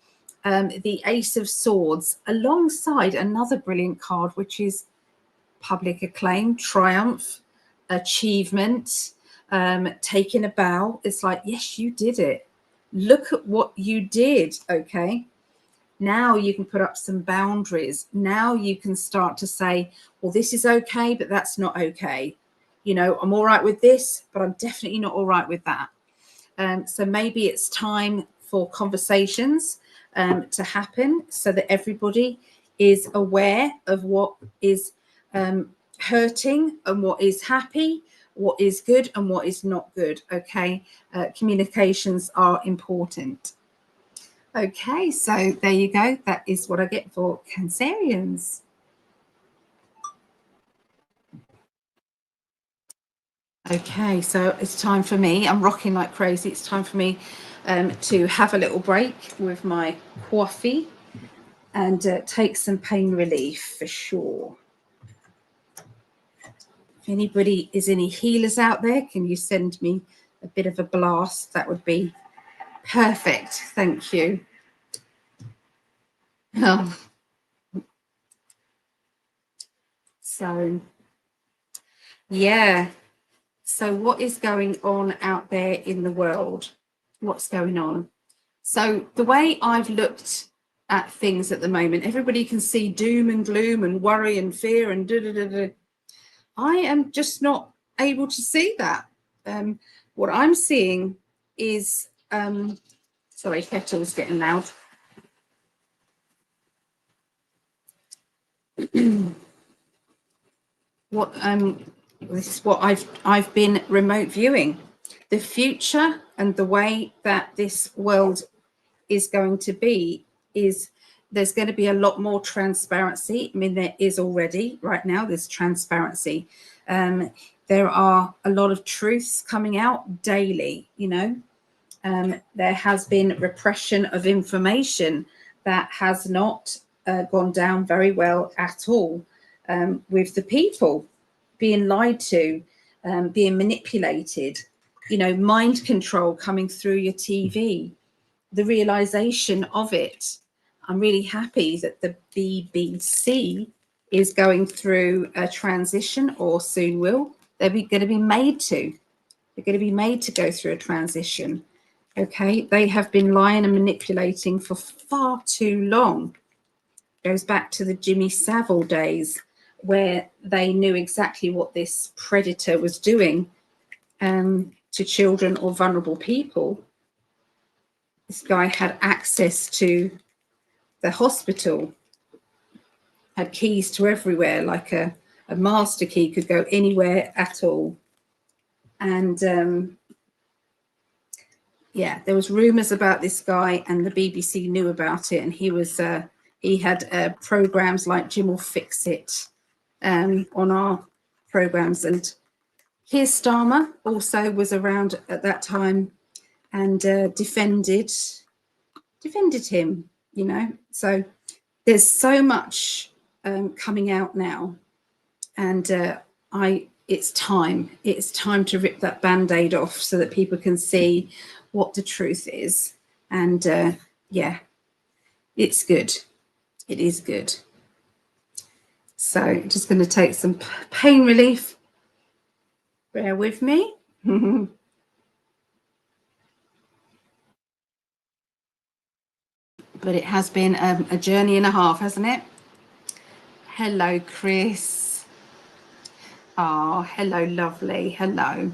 the Ace of Swords, alongside another brilliant card, which is public acclaim, triumph, achievement, taking a bow. It's like, yes, you did it. Look at what you did, okay? Now you can put up some boundaries. Now you can start to say, well, this is okay, but that's not okay. You know, I'm all right with this, but I'm definitely not all right with that. So maybe it's time for conversations to happen so that everybody is aware of what is hurting and what is happy, what is good and what is not good, okay? Communications are important. Okay, so there you go. That is what I get for Cancerians. Okay, so it's time for me. I'm rocking like crazy. It's time for me to have a little break with my coffee and take some pain relief for sure. If anybody is any healers out there, can you send me a bit of a blast? That would be perfect. Thank you. Oh. So, yeah. So what is going on out there in the world? What's going on? So the way I've looked at things at the moment, everybody can see doom and gloom and worry and fear and da-da-da-da. I am just not able to see that. What I'm seeing is, sorry, kettle's getting loud. This is what I've been remote viewing. The future and the way that this world is going to be is there's going to be a lot more transparency. I mean, there is already right now, there's transparency. There are a lot of truths coming out daily, you know. There has been repression of information that has not gone down very well at all. with the people, being lied to, being manipulated, mind control coming through your TV, the realization of it. I'm really happy that the BBC is going through a transition, or soon will. They're going to be made to. They're going to be made to go through a transition. Okay, they have been lying and manipulating for far too long. Goes back to the Jimmy Savile days, where they knew exactly what this predator was doing to children or vulnerable people. This guy had access to the hospital, had keys to everywhere, like a master key, could go anywhere at all. And yeah, there was rumors about this guy, and the BBC knew about it, and he had programs like Jim Will Fix It on our programs. And Keir Starmer also was around at that time and defended him, So there's so much coming out now, and it's time to rip that band-aid off so that people can see what the truth is. And yeah, it's good. It is good. So just going to take some pain relief. Bear with me. But it has been a journey and a half, hasn't it? Hello, Chris. Oh, hello, lovely. Hello.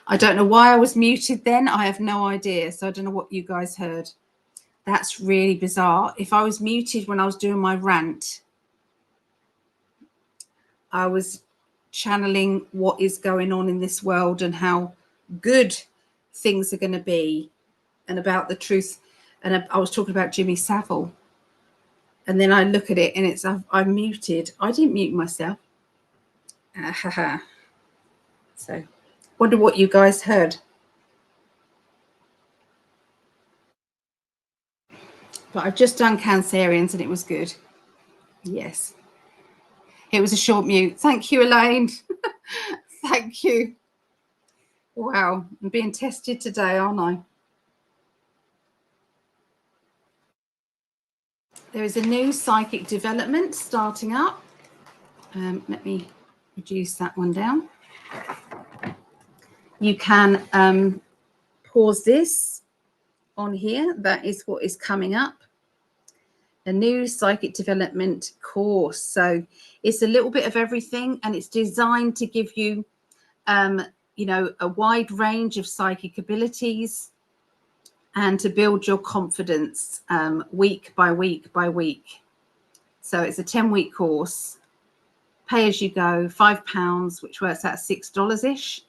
I don't know why I was muted then. I have no idea. So I don't know what you guys heard. That's really bizarre. If I was muted when I was doing my rant, I was channeling what is going on in this world and how good things are going to be, and about the truth. And I was talking about Jimmy Savile. And then I look at it and it's, I'm muted. I didn't mute myself. So wonder what you guys heard. But I've just done Cancerians and it was good. Yes. It was a short mute. Thank you, Elaine. Thank you. Wow. I'm being tested today, aren't I? There is a new psychic development starting up. Let me reduce that one down. You can pause this on here. That is what is coming up. A new psychic development course. So it's a little bit of everything, and it's designed to give you, a wide range of psychic abilities and to build your confidence week by week by week. So it's a 10-week course, pay as you go, £5, which works out $6-ish.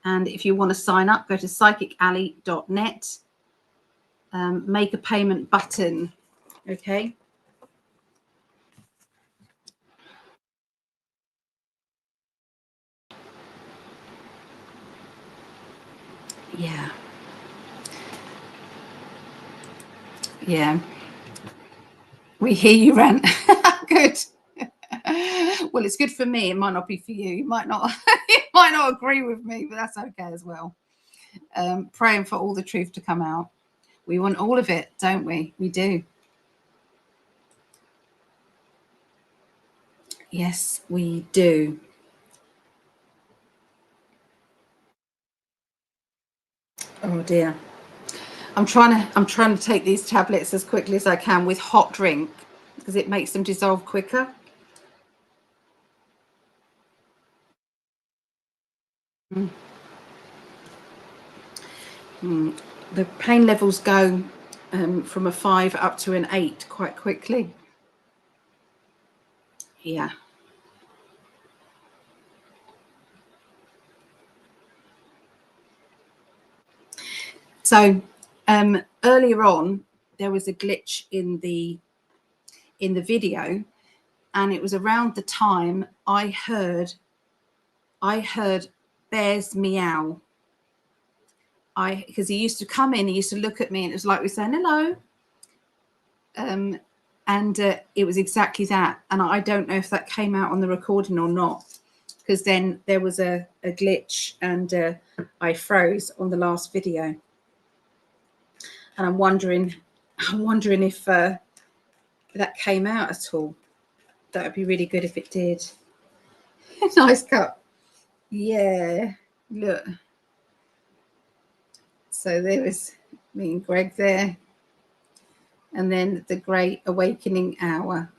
And if you want to sign up, go to psychicalley.net, make a payment button. Okay. Yeah. Yeah. We hear you, Rant. Good. Well, it's good for me. It might not be for you. You might not agree with me, but that's okay as well. Praying for all the truth to come out. We want all of it, don't we? We do. Yes, we do. Oh dear. I'm trying to take these tablets as quickly as I can with hot drink because it makes them dissolve quicker. The pain levels go from a 5 up to an 8 quite quickly. Yeah. So earlier on, there was a glitch in the video, and it was around the time I heard bears meow. Because he used to come in, he used to look at me, and it was like we were saying hello. And it was exactly that. And I don't know if that came out on the recording or not, because then there was a glitch, and I froze on the last video. And I'm wondering if that came out at all. That would be really good if it did. Nice cup. Yeah, look. So there was me and Greg there. And then the Great Awakening Hour,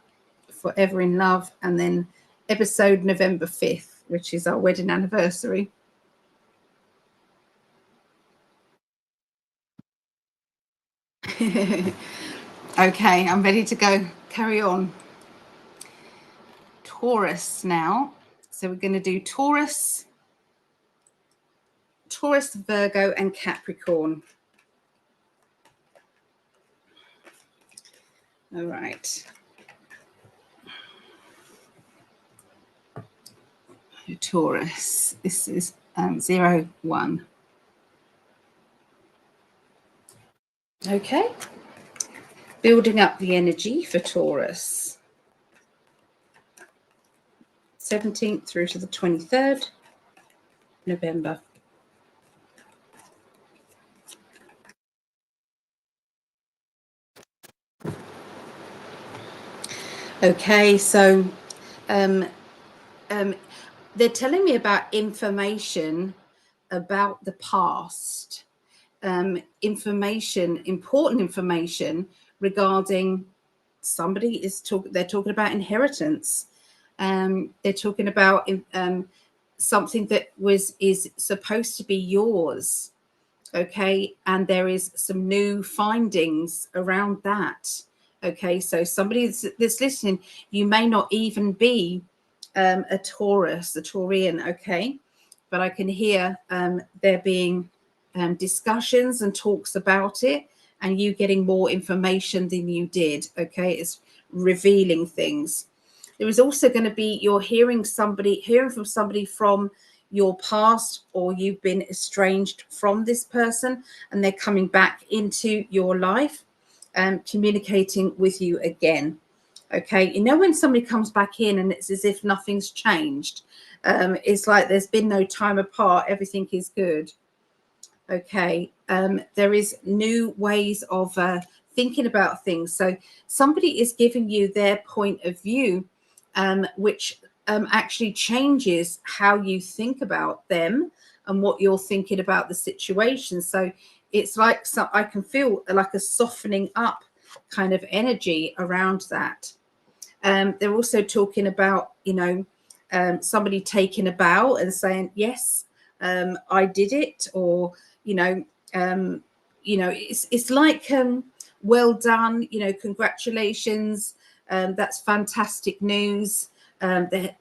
Forever in Love. And then episode November 5th, which is our wedding anniversary. Okay, I'm ready to go. Carry on. Taurus now. So we're going to do Taurus, Virgo, and Capricorn. All right. Taurus. This is 0-1. Okay. Building up the energy for Taurus. 17th through to the 23rd November. Okay, so they're telling me about information about the past, important information regarding somebody they're talking about inheritance. They're talking about something that is supposed to be yours. Okay, and there is some new findings around that. Okay, so somebody that's listening, you may not even be a Taurus, a Taurian, okay, but I can hear there being discussions and talks about it, and you getting more information than you did. Okay, it's revealing things. There is also going to be you're hearing from somebody from your past, or you've been estranged from this person, and they're coming back into your life and communicating with you again. Okay, you know when somebody comes back in and it's as if nothing's changed. It's like there's been no time apart, everything is good. Okay, there is new ways of thinking about things. So somebody is giving you their point of view, which actually changes how you think about them and what you're thinking about the situation. So it's like I can feel like a softening up kind of energy around that. They're also talking about, somebody taking a bow and saying, yes, I did it, or, it's like, well done, congratulations. That's fantastic news. The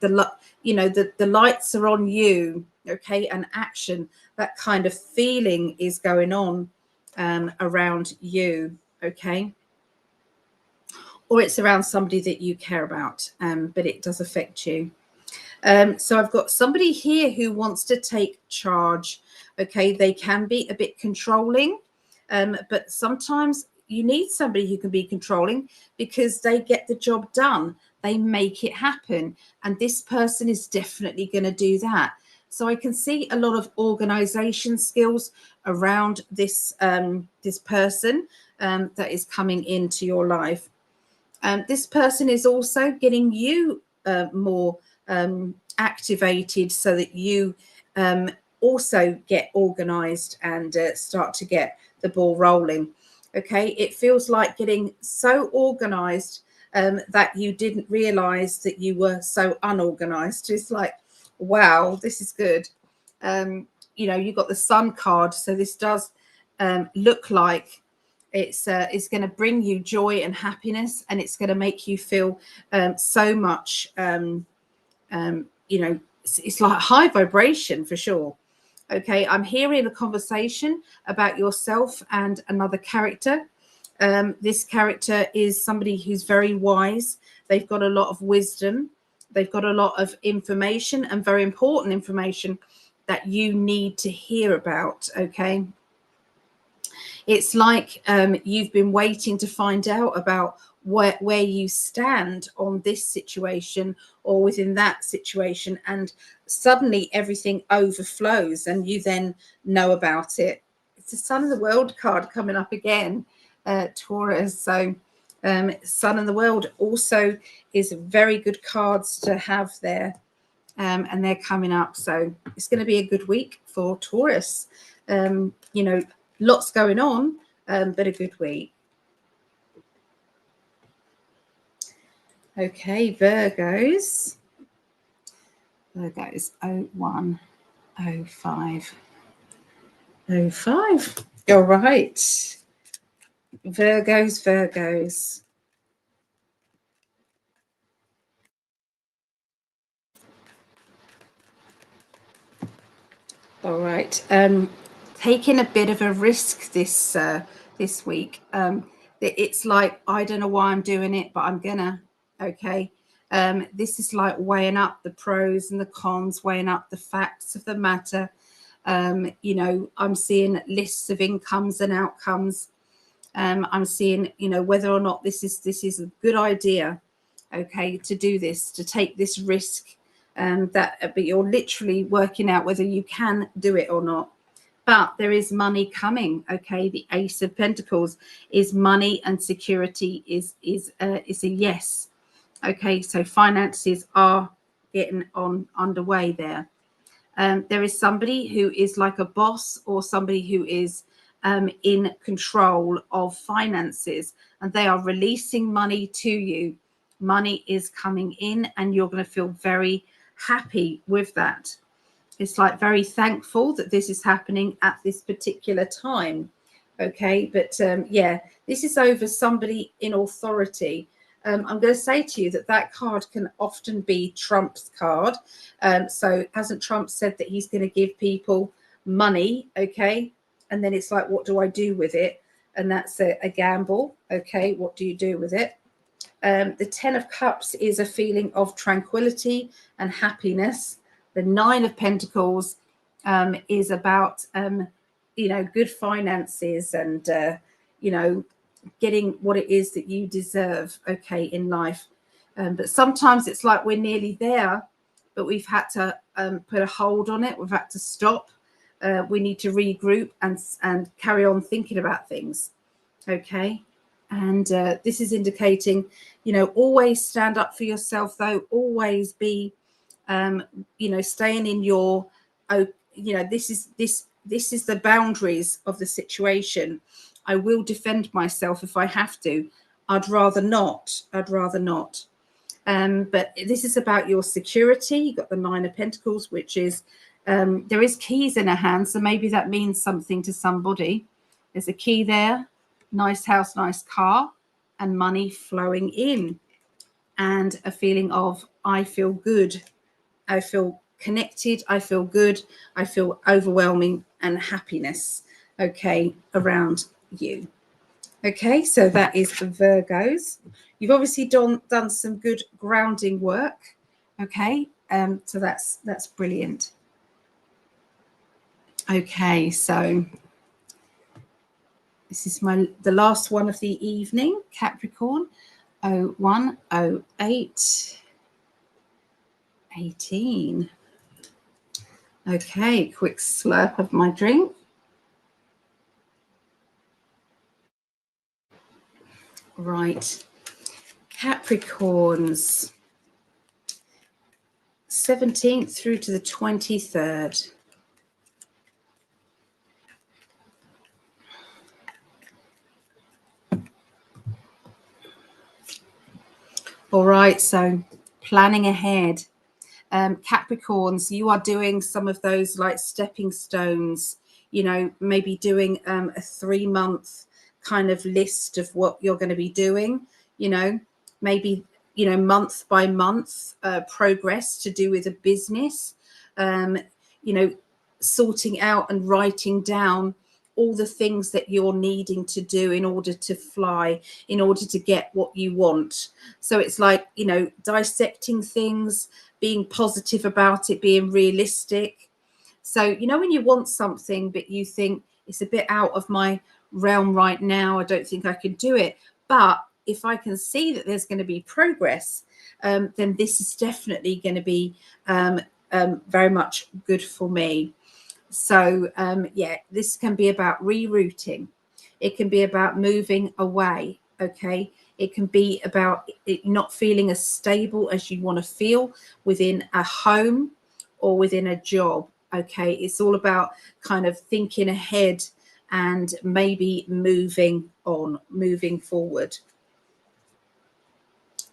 lights are on you. Okay. And action, that kind of feeling is going on around you. Okay. Or it's around somebody that you care about, but it does affect you. So I've got somebody here who wants to take charge. Okay, they can be a bit controlling, but sometimes you need somebody who can be controlling because they get the job done. They make it happen. And this person is definitely going to do that. So I can see a lot of organization skills around this, this person that is coming into your life. This person is also getting you more activated so that you also get organized and start to get the ball rolling. Okay, it feels like getting so organized that you didn't realize that you were so unorganized. It's like, wow, this is good. You got the Sun card, so this does look like it's going to bring you joy and happiness, and it's going to make you feel so much it's like high vibration for sure. Okay, I'm hearing a conversation about yourself and another character. This character is somebody who's very wise. They've got a lot of wisdom. They've got a lot of information, and very important information that you need to hear about. Okay. It's like you've been waiting to find out about where you stand on this situation or within that situation, and suddenly everything overflows and you then know about it. It's the Sun of the World card coming up again, Taurus. So Sun of the World also is very good cards to have there, and they're coming up. So it's going to be a good week for Taurus. You know, lots going on, but a good week. Okay, Virgos. Virgos 01, 05, 05. All right. Virgos. All right. Taking a bit of a risk this week. It's like, I don't know why I'm doing it, but I'm gonna. Okay. This is like weighing up the pros and the cons, weighing up the facts of the matter. You know, I'm seeing lists of incomes and outcomes. I'm seeing, you know, whether or not this is a good idea, okay, to do this, to take this risk. But you're literally working out whether you can do it or not. But there is money coming. Okay, the Ace of Pentacles is money, and security is a yes. Okay, so finances are getting underway there. There is somebody who is like a boss, or somebody who is in control of finances, and they are releasing money to you. Money is coming in, and you're going to feel very happy with that. It's like very thankful that this is happening at this particular time. Okay, but yeah, this is over somebody in authority. I'm going to say to you that card can often be Trump's card. So hasn't Trump said that he's going to give people money? Okay, and then it's like, what do I do with it? And that's a gamble. Okay, what do you do with it? The 10 of Cups is a feeling of tranquility and happiness. The 9 of Pentacles is about, you know, good finances and, you know, getting what it is that you deserve, okay, in life. But sometimes it's like we're nearly there, but we've had to put a hold on it. We've had to stop. We need to regroup and carry on thinking about things, okay? And this is indicating, you know, always stand up for yourself, though. Always be, you know, staying in your, you know, this is the boundaries of the situation. I will defend myself if I have to. I'd rather not. But this is about your security. You've got the 9 of Pentacles, which is, there is keys in her hand. So maybe that means something to somebody. There's a key there. Nice house, nice car, and money flowing in, and a feeling of, I feel good, I feel connected, I feel good, I feel overwhelming and happiness, okay, around you. Okay, so that is the Virgos. You've obviously done some good grounding work, okay, so that's brilliant. Okay, so this is the last one of the evening, Capricorn, 01, 08, 18. Okay, quick slurp of my drink. Right, Capricorns, 17th through to the 23rd. All right, so planning ahead. Capricorns, you are doing some of those like stepping stones, you know, maybe doing a 3-month kind of list of what you're going to be doing, you know, maybe, you know, month by month progress to do with a business. You know, sorting out and writing down all the things that you're needing to do in order to fly, in order to get what you want. So it's like, you know, dissecting things, being positive about it, being realistic. So, you know, when you want something, but you think it's a bit out of my realm right now, I don't think I can do it. But if I can see that there's going to be progress, then this is definitely going to be very much good for me. So yeah, this can be about rerouting. It can be about moving away. Okay. It can be about it not feeling as stable as you want to feel within a home or within a job. Okay. It's all about kind of thinking ahead and maybe moving on, moving forward.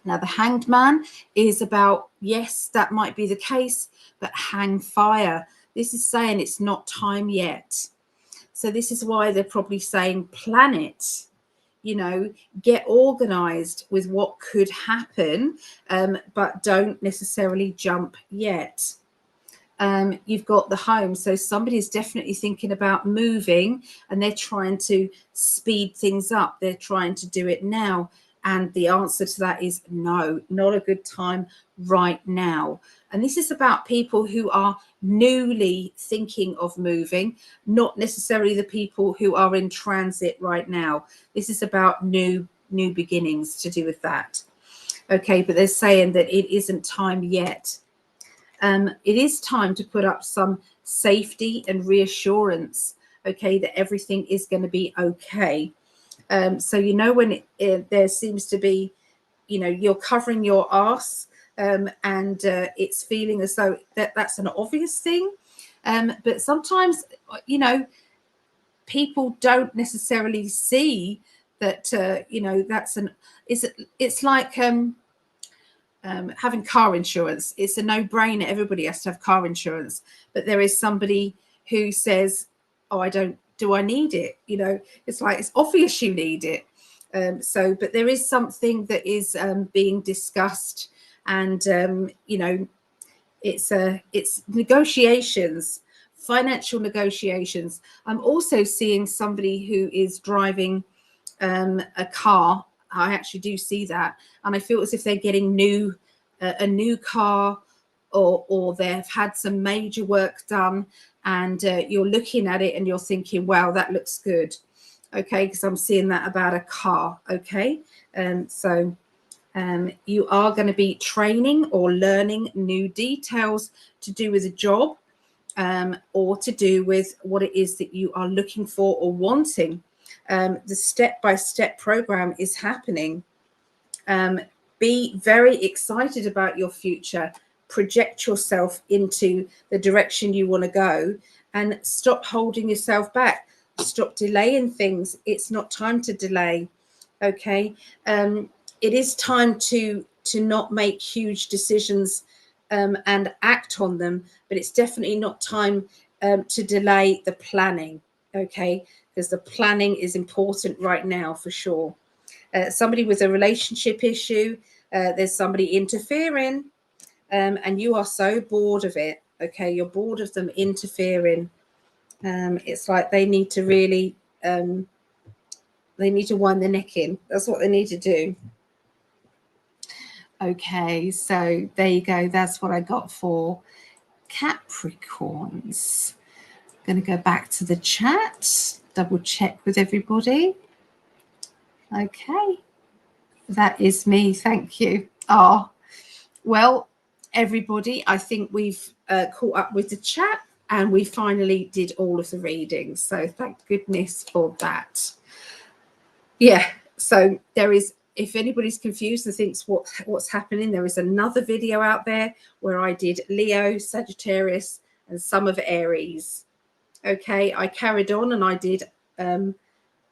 Now, the Hanged Man is about, yes, that might be the case, but hang fire. This is saying it's not time yet. So this is why they're probably saying plan it, you know, get organized with what could happen, but don't necessarily jump yet. You've got the home. So somebody's definitely thinking about moving and they're trying to speed things up. They're trying to do it now. And the answer to that is no, not a good time right now. And this is about people who are newly thinking of moving, not necessarily the people who are in transit right now. This is about new beginnings to do with that. Okay, but they're saying that it isn't time yet. It is time to put up some safety and reassurance, okay, that everything is going to be okay. So, you know, when there seems to be, you know, you're covering your arse and it's feeling as though that's an obvious thing. But sometimes, you know, people don't necessarily see that, you know, it's like having car insurance. It's a no-brainer. Everybody has to have car insurance. But there is somebody who says, oh, do I need it? You know, it's like, it's obvious you need it. But there is something that is being discussed, and you know, it's negotiations, financial negotiations. I'm also seeing somebody who is driving a car. I actually do see that, and I feel as if they're getting a new car, or they've had some major work done, and you're looking at it and you're thinking, wow, that looks good. Okay, because I'm seeing that about a car. Okay, so you are going to be training or learning new details to do with a job, or to do with what it is that you are looking for or wanting. The step-by-step program is happening. Be very excited about your future. Project yourself into the direction you want to go, and stop holding yourself back. Stop delaying things. It's not time to delay. Okay. It is time to not make huge decisions and act on them, but it's definitely not time to delay the planning. Okay, because the planning is important right now for sure. Somebody with a relationship issue, there's somebody interfering, and you are so bored of it. Okay, you're bored of them interfering. It's like they need to really, they need to wind their neck in. That's what they need to do. Okay, so there you go. That's what I got for Capricorns. I'm going to go back to the chat, double check with everybody. Okay, that is me. Thank you. Oh, well, everybody, I think we've caught up with the chat, and we finally did all of the readings. So thank goodness for that. Yeah, so there is, if anybody's confused and thinks what's happening, there is another video out there where I did Leo, Sagittarius, and some of Aries. Okay, I carried on and I did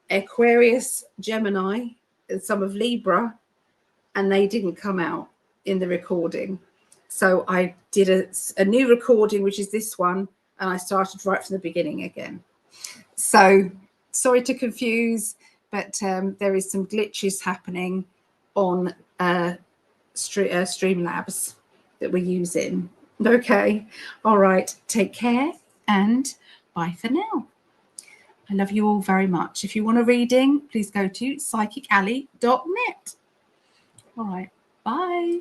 Aquarius, Gemini, and some of Libra, and they didn't come out in the recording. So I did a new recording, which is this one, and I started right from the beginning again. So sorry to confuse, but there is some glitches happening on Streamlabs that we're using. Okay, all right, take care and bye for now. I love you all very much. If you want a reading, please go to psychically.net. All right, bye.